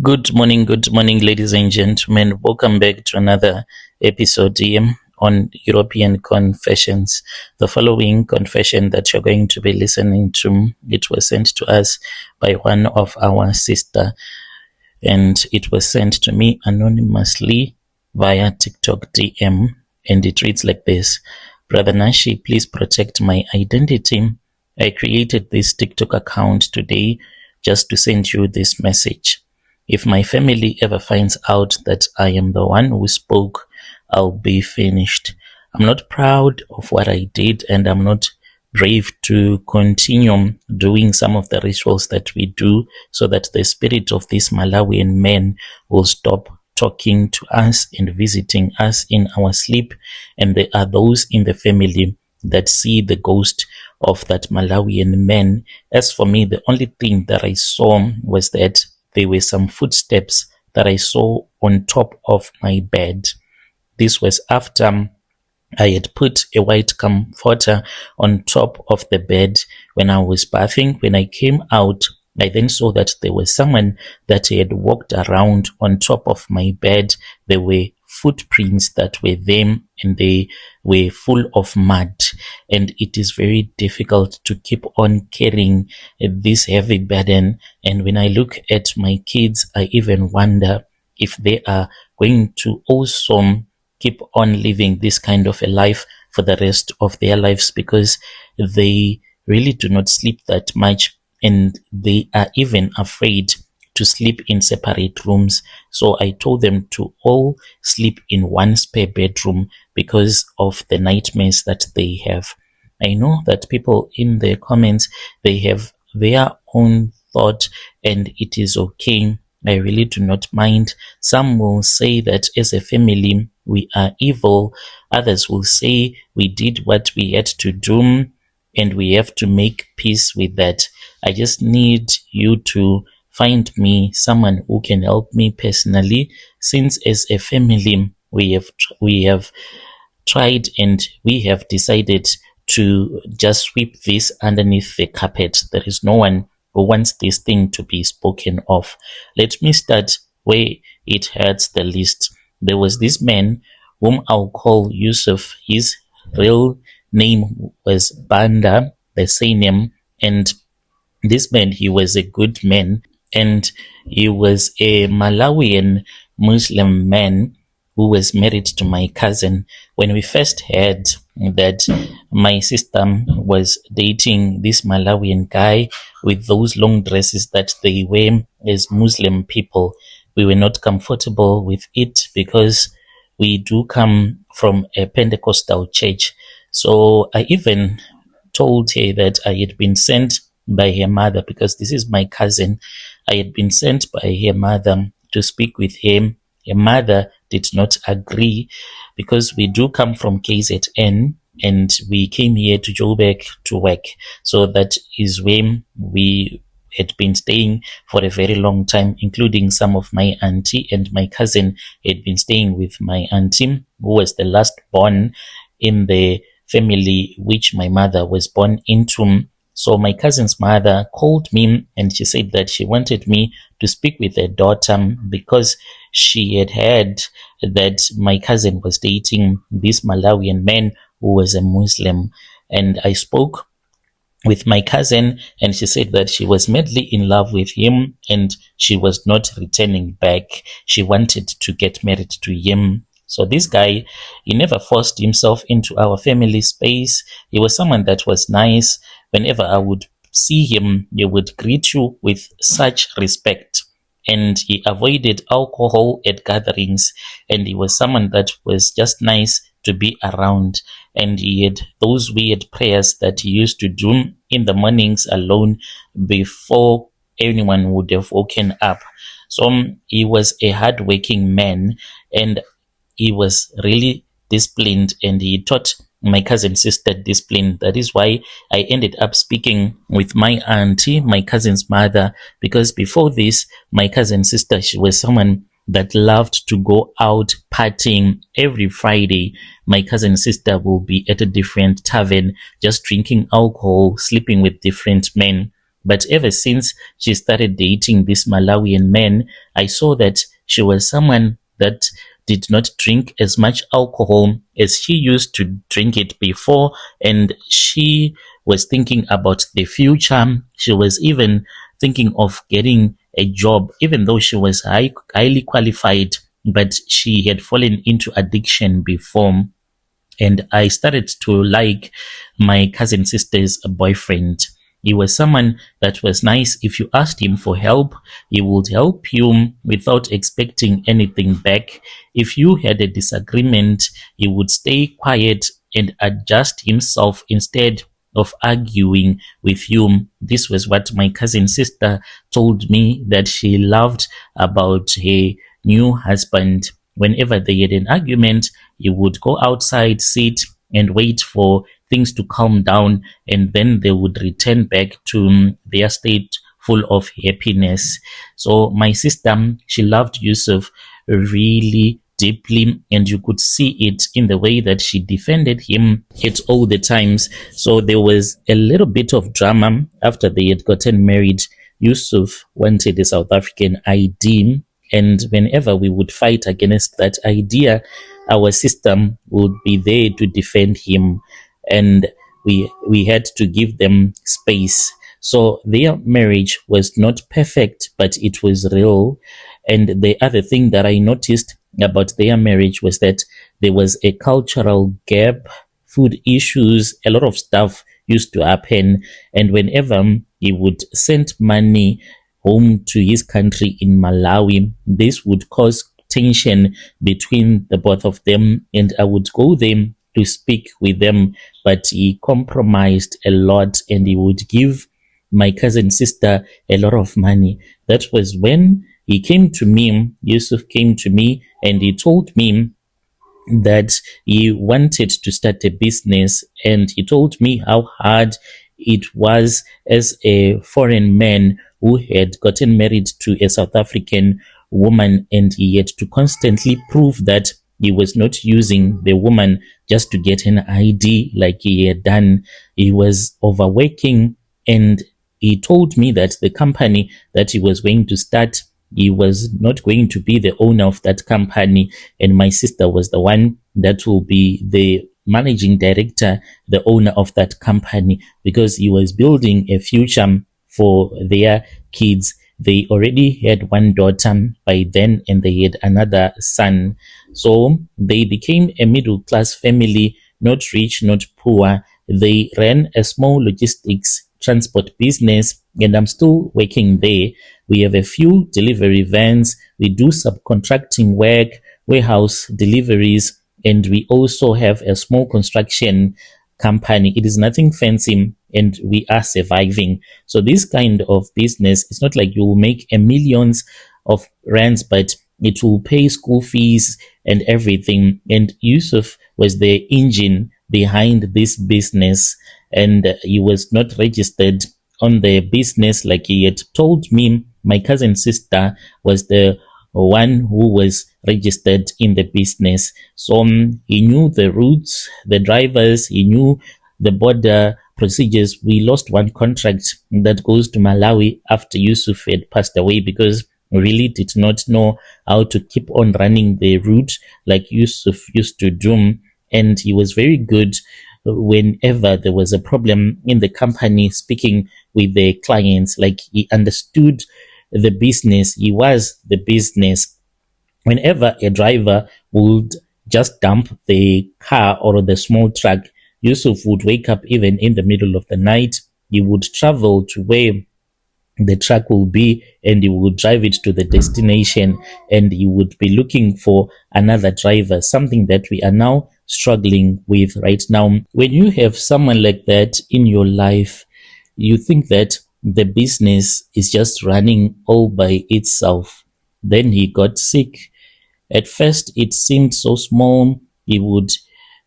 Good morning, ladies and gentlemen. Welcome back to another episode here on European Confessions. The following confession that you're going to be listening to, it was sent to us by one of our sister, and it was sent to me anonymously via TikTok DM, and it reads like this: Brother Nashi, please protect my identity. I created this TikTok account today just to send you this message. If my family ever finds out that I am the one who spoke, I'll be finished. I'm not proud of what I did, and I'm not brave to continue doing some of the rituals that we do so that the spirit of this Malawian man will stop talking to us and visiting us in our sleep. And there are those in the family that see the ghost of that Malawian man. As for me, the only thing that I saw was that there were some footsteps that I saw on top of my bed. This was after I had put a white comforter on top of the bed when I was bathing. When I came out, I then saw that there was someone that had walked around on top of my bed. There were footprints that were there, and they were full of mud. And it is very difficult to keep on carrying this heavy burden. And when I look at my kids, I even wonder if they are going to also keep on living this kind of a life for the rest of their lives, because they really do not sleep that much, and they are even afraid to sleep in separate rooms. So I told them to all sleep in one spare bedroom because of the nightmares that they have. I know that people in the comments, they have their own thought, and it is okay. I really do not mind. Some will say that as a family we are evil. Others will say we did what we had to do and we have to make peace with that. I just need you to find me someone who can help me personally, since as a family we have tried and we have decided to just sweep this underneath the carpet. There is no one who wants this thing to be spoken of. Let me start where it hurts the least. There was this man whom I'll call Yousef. His real name was Banda, the surname, and this man, he was a good man, and he was a Malawian Muslim man who was married to my cousin. When we first heard that my sister was dating this Malawian guy with those long dresses that they wear as Muslim people, we were not comfortable with it because we do come from a Pentecostal church. So I even told her that I had been sent by her mother, because this is my cousin. I had been sent by her mother to speak with him. Her mother did not agree because we do come from KZN and we came here to Joburg to work. So that is where we had been staying for a very long time, including some of my auntie, and my cousin had been staying with my auntie, who was the last born in the family which my mother was born into. So my cousin's mother called me and she said that she wanted me to speak with her daughter because she had heard that my cousin was dating this Malawian man who was a Muslim. And I spoke with my cousin, and she said that she was madly in love with him and she was not returning back. She wanted to get married to him. So this guy, he never forced himself into our family space. He was someone that was nice. Whenever I would see him, he would greet you with such respect. And he avoided alcohol at gatherings. And he was someone that was just nice to be around. And he had those weird prayers that he used to do in the mornings alone before anyone would have woken up. So he was a hardworking man, and he was really disciplined, and he taught my cousin's sister discipline. That is why I ended up speaking with my auntie, my cousin's mother, because before this, my cousin's sister, she was someone that loved to go out partying every Friday. My cousin's sister will be at a different tavern, just drinking alcohol, sleeping with different men. But ever since she started dating this Malawian man, I saw that she was someone that did not drink as much alcohol as she used to drink it before, and she was thinking about the future. She was even thinking of getting a job, even though she was highly qualified, but she had fallen into addiction before. And I started to like my cousin sister's boyfriend. He was someone that was nice. If you asked him for help, he would help you without expecting anything back. If you had a disagreement, he would stay quiet and adjust himself instead of arguing with you. This was what my cousin sister told me that she loved about her new husband. Whenever they had an argument, he would go outside, sit, and wait for things to calm down, and then they would return back to their state full of happiness. So my sister, she loved Yousef really deeply, and you could see it in the way that she defended him at all the times. So there was a little bit of drama after they had gotten married. Yousef wanted a South African ID, and whenever we would fight against that idea, our system would be there to defend him, and we had to give them space. So their marriage was not perfect, but it was real. And the other thing that I noticed about their marriage was that there was a cultural gap, food issues, a lot of stuff used to happen. And whenever he would send money home to his country in Malawi, this would cause tension between the both of them, and I would go there to speak with them, but he compromised a lot, and he would give my cousin sister a lot of money. That was when he came to me, Yousef came to me, and he told me that he wanted to start a business, and he told me how hard it was as a foreign man who had gotten married to a South African woman, and he had to constantly prove that he was not using the woman just to get an ID like he had done. He was overworking, and he told me that the company that he was going to start, he was not going to be the owner of that company, and my sister was the one that will be the managing director, the owner of that company, because he was building a future for their kids. They already had one daughter by then, and they had another son. So they became a middle class family, not rich, not poor. They ran a small logistics transport business, and I'm still working there. We have a few delivery vans. We do subcontracting work, warehouse deliveries, and we also have a small construction company. It is nothing fancy, and we are surviving. So this kind of business, it's not like you will make a millions of rands, but it will pay school fees and everything. And Yousef was the engine behind this business, and he was not registered on the business like he had told me. My cousin sister was the one who was registered in the business. So he knew the routes, the drivers, he knew the border procedures. We lost one contract that goes to Malawi after Yousef had passed away, because we really did not know how to keep on running the route like Yousef used to do. And he was very good whenever there was a problem in the company, speaking with the clients. Like, he understood the business. He was the business. Whenever a driver would just dump the car or the small truck, Yousef would wake up even in the middle of the night. He would travel to where the truck will be, and he would drive it to the destination, and he would be looking for another driver, something that we are now struggling with right now. When you have someone like that in your life, you think that the business is just running all by itself. Then he got sick. At first, it seemed so small. He would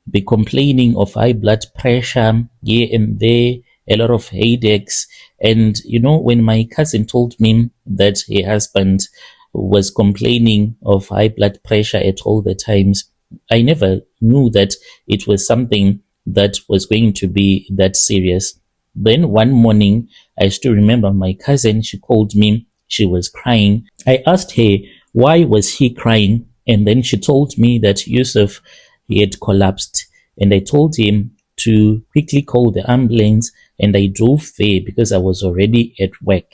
be complaining of high blood pressure here and there, a lot of headaches. And, when my cousin told me that her husband was complaining of high blood pressure at all the times, I never knew that it was something that was going to be that serious. Then one morning, I still remember my cousin, she called me, she was crying. I asked her, why was he crying? And then she told me that Yousef, he had collapsed. And I told him to quickly call the ambulance, and I drove there because I was already at work.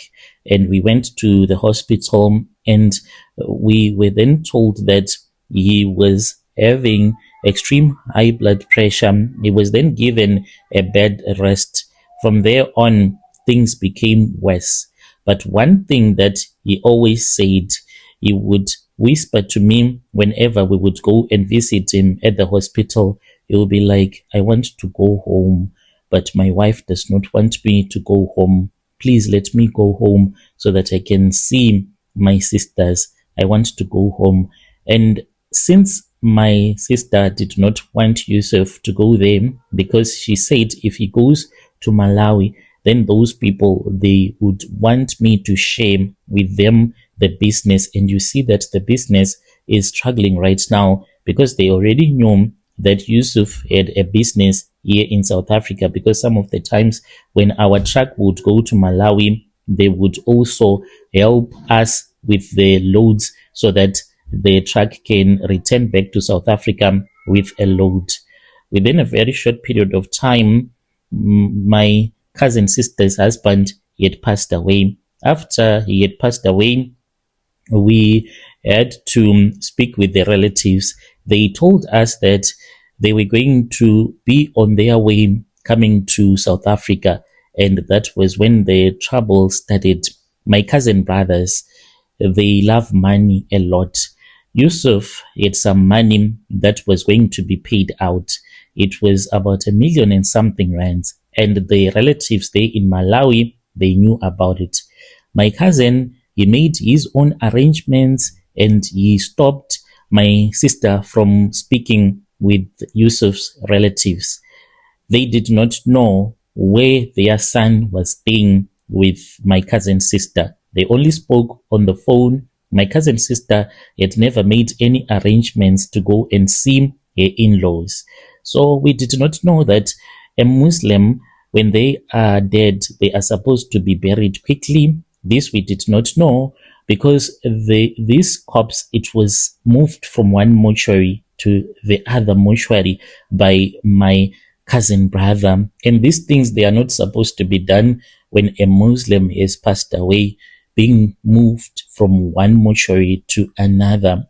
And we went to the hospital, and we were then told that he was having extreme high blood pressure. He was then given a bed rest. From there on, things became worse. But one thing that he always said, he would whisper to me whenever we would go and visit him at the hospital. He would be like, I want to go home, but my wife does not want me to go home. Please let me go home so that I can see my sisters. I want to go home. And since my sister did not want Yousef to go there because she said if he goes to Malawi, then those people, they would want me to share with them the business. And you see that the business is struggling right now because they already knew that Yousef had a business here in South Africa, because some of the times when our truck would go to Malawi, they would also help us with the loads so that the truck can return back to South Africa with a load. Within a very short period of time, my cousin sister's husband, he had passed away. After he had passed away, we had to speak with the relatives. They told us that they were going to be on their way coming to South Africa, and that was when the trouble started. My cousin brothers, they love money a lot. Yousef had some money that was going to be paid out. It was about 1 million and something rands, and the relatives there in Malawi, they knew about it. My cousin, he made his own arrangements, and he stopped my sister from speaking with Yousef's relatives. They did not know where their son was staying with my cousin's sister. They only spoke on the phone. My cousin's sister had never made any arrangements to go and see her in-laws. So we did not know that a Muslim, when they are dead, they are supposed to be buried quickly. This we did not know because this corpse, it was moved from one mortuary to the other mortuary by my cousin brother. And these things, they are not supposed to be done when a Muslim has passed away, being moved from one mortuary to another.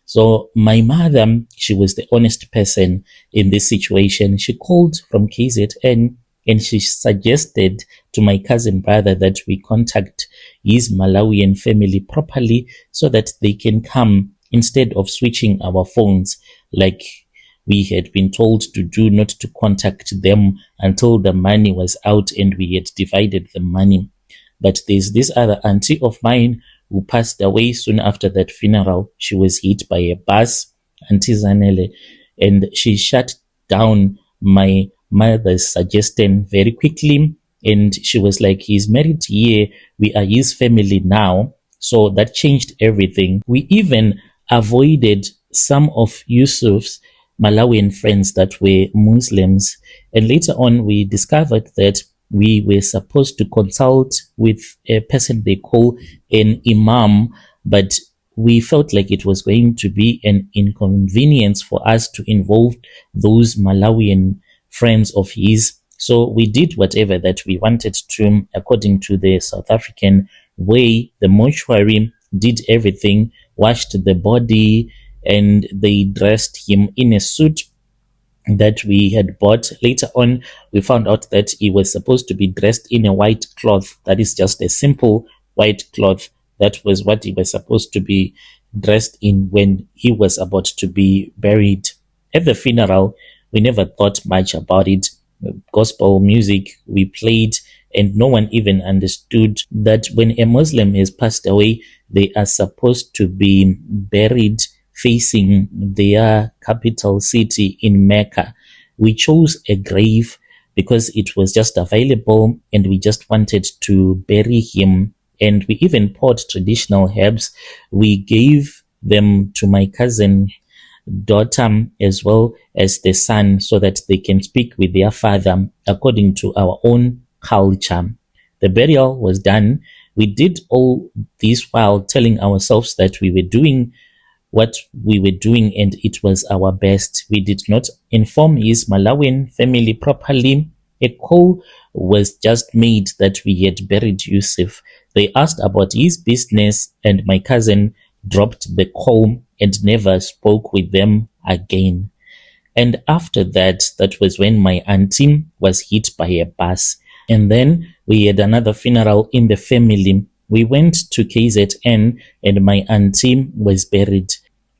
So my mother, she was the honest person in this situation. She called from KZN and she suggested to my cousin brother that we contact his Malawian family properly so that they can come instead of switching our phones like we had been told to do, not to contact them until the money was out and we had divided the money. But there's this other auntie of mine who passed away soon after that funeral. She was hit by a bus, Auntie Zanele, and she shut down my mother's suggestion very quickly. And she was like, he's married here, we are his family now. So that changed everything. We even avoided some of Yousef's Malawian friends that were Muslims. And later on, we discovered that we were supposed to consult with a person they call an imam, but we felt like it was going to be an inconvenience for us to involve those Malawian friends of his. So we did whatever that we wanted to according to the South African way. The mortuary did everything, washed the body, and they dressed him in a suit that we had bought. Later on, we found out that he was supposed to be dressed in a white cloth. That is just a simple white cloth. That was what he was supposed to be dressed in when he was about to be buried. At the funeral, we never thought much about it. Gospel music we played, and no one even understood that when a Muslim has passed away, they are supposed to be buried facing their capital city in Mecca. We chose a grave because it was just available and we just wanted to bury him. And we even poured traditional herbs. We gave them to my cousin daughter as well as the son so that they can speak with their father according to our own culture. The burial was done. We did all this while telling ourselves that we were doing what we were doing and it was our best. We did not inform his Malawian family properly. A call was just made that we had buried Yousef. They asked about his business and my cousin dropped the call and never spoke with them again. And after that, that was when my auntie was hit by a bus. And then we had another funeral in the family. We went to KZN and my auntie was buried.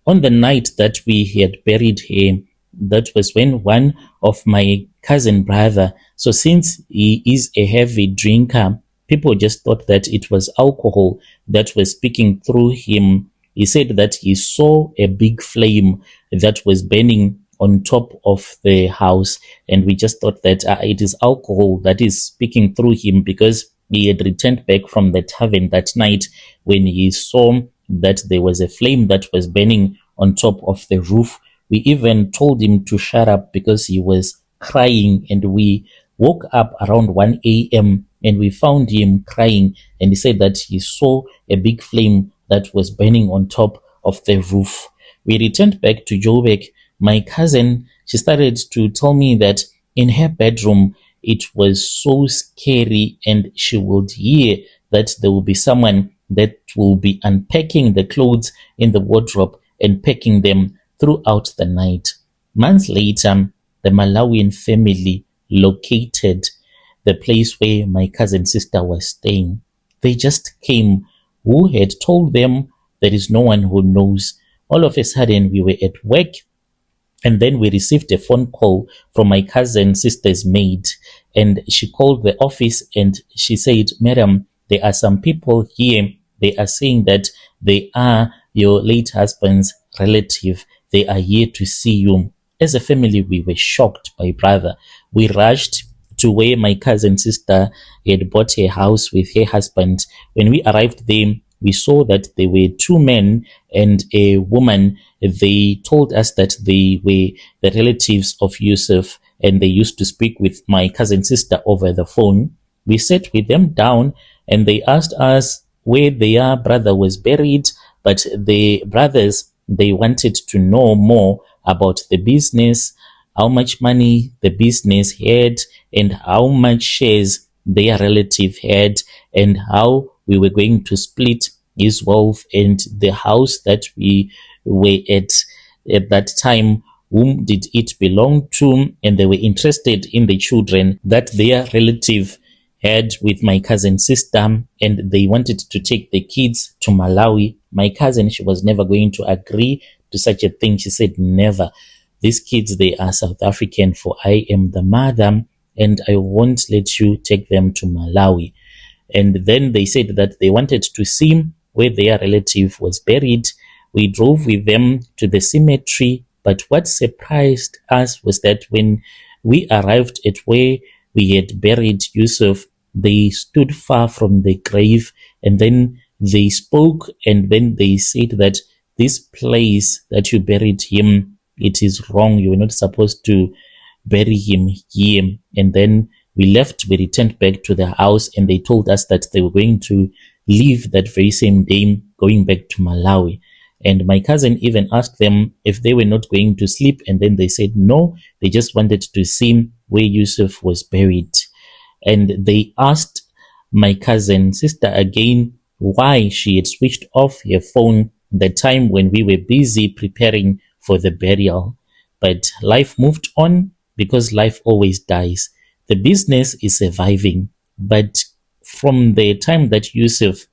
On the night that we had buried her, that was when one of my cousin brother, so since he is a heavy drinker, people just thought that it was alcohol that was speaking through him. He said that he saw a big flame that was burning on top of the house, and we just thought that it is alcohol that is speaking through him because he had returned back from the tavern that night when he saw that there was a flame that was burning on top of the roof. We even told him to shut up because he was crying, and we woke up around 1 a.m. and we found him crying, and he said that he saw a big flame that was burning on top of the roof. We returned back to Joburg. My cousin, she started to tell me that in her bedroom it was so scary, and she would hear that there will be someone that will be unpacking the clothes in the wardrobe and packing them throughout the night. Months later, the Malawian family located the place where my cousin's sister was staying. They just came. Who had told them? There is no one who knows. All of a sudden, we were at work, and then we received a phone call from my cousin's sister's maid, and she called the office and she said, Madam, there are some people here. They are saying that they are your late husband's relative. They are here to see you. As a family, we were shocked, my brother. We rushed to where my cousin's sister had bought a house with her husband. When we arrived there, we saw that there were two men and a woman. They told us that they were the relatives of Yousef, and they used to speak with my cousin's sister over the phone. We sat with them down and they asked us where their brother was buried, but the brothers, they wanted to know more about the business, how much money the business had, and how much shares their relative had, and how we were going to split his wealth and the house that we were at that time. Whom did it belong to? And they were interested in the children that their relative had with my cousin's sister, and they wanted to take the kids to Malawi. My cousin, she was never going to agree to such a thing. She said, never. These kids, they are South African, for I am the mother, and I won't let you take them to Malawi. And then they said that they wanted to see where their relative was buried. We drove with them to the cemetery, but what surprised us was that when we arrived at where we had buried Yousef, they stood far from the grave, and then they spoke, and then they said that this place that you buried him, it is wrong. You were not supposed to bury him here. And then we left. We returned back to the house, and they told us that they were going to leave that very same day, going back to Malawi. And my cousin even asked them if they were not going to sleep, and then they said no, they just wanted to see where Yousef was buried. And they asked my cousin's sister again why she had switched off her phone the time when we were busy preparing for the burial. But life moved on, because life always dies. The business is surviving, but from the time that Yousef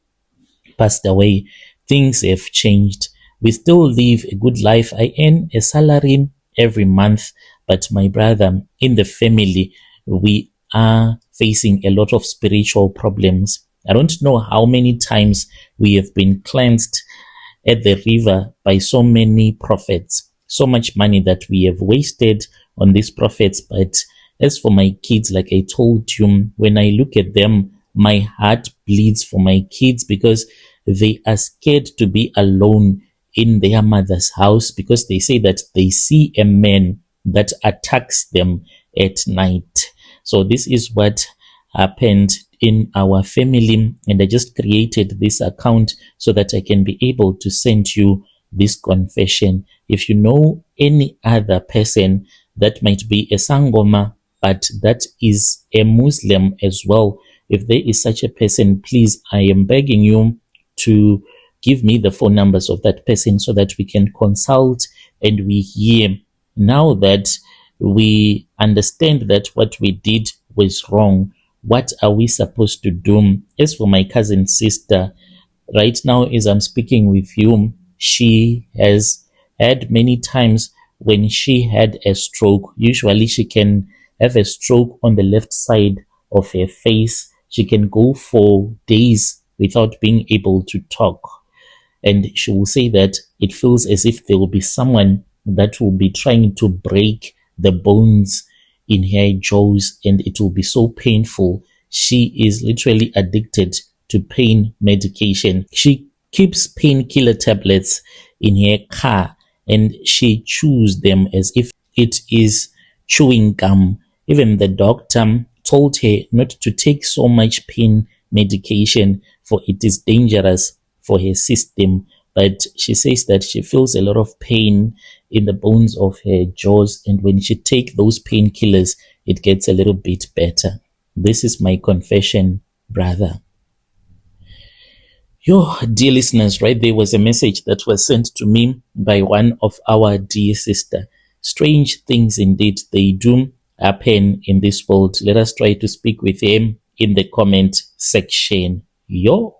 passed away, things have changed. We still live a good life. I earn a salary every month, but my brother, in the family, we are facing a lot of spiritual problems. I don't know how many times we have been cleansed at the river by so many prophets, so much money that we have wasted on these prophets. But as for my kids, like I told you, when I look at them, my heart bleeds for my kids, because they are scared to be alone in their mother's house, because they say that they see a man that attacks them at night. So this is what happened in our family, and I just created this account so that I can be able to send you this confession. If you know any other person that might be a Sangoma, but that is a Muslim as well, if there is such a person, please, I am begging you to give me the phone numbers of that person so that we can consult and we hear. Now that we understand that what we did was wrong, what are we supposed to do? As for my cousin sister, right now as I'm speaking with you, she has had many times when she had a stroke. Usually she can have a stroke on the left side of her face. She can go for days without being able to talk. And she will say that it feels as if there will be someone that will be trying to break the bones in her jaws, and it will be so painful. She is literally addicted to pain medication. She keeps painkiller tablets in her car and she chews them as if it is chewing gum. Even the doctor told her not to take so much pain medication, for it is dangerous for her system. But she says that she feels a lot of pain in the bones of her jaws, and when she take those painkillers, it gets a little bit better. This is my confession, brother. Yo, dear listeners, right there was a message that was sent to me by one of our dear sister. Strange things indeed, they do happen in this world. Let us try to speak with him in the comment section. Yo.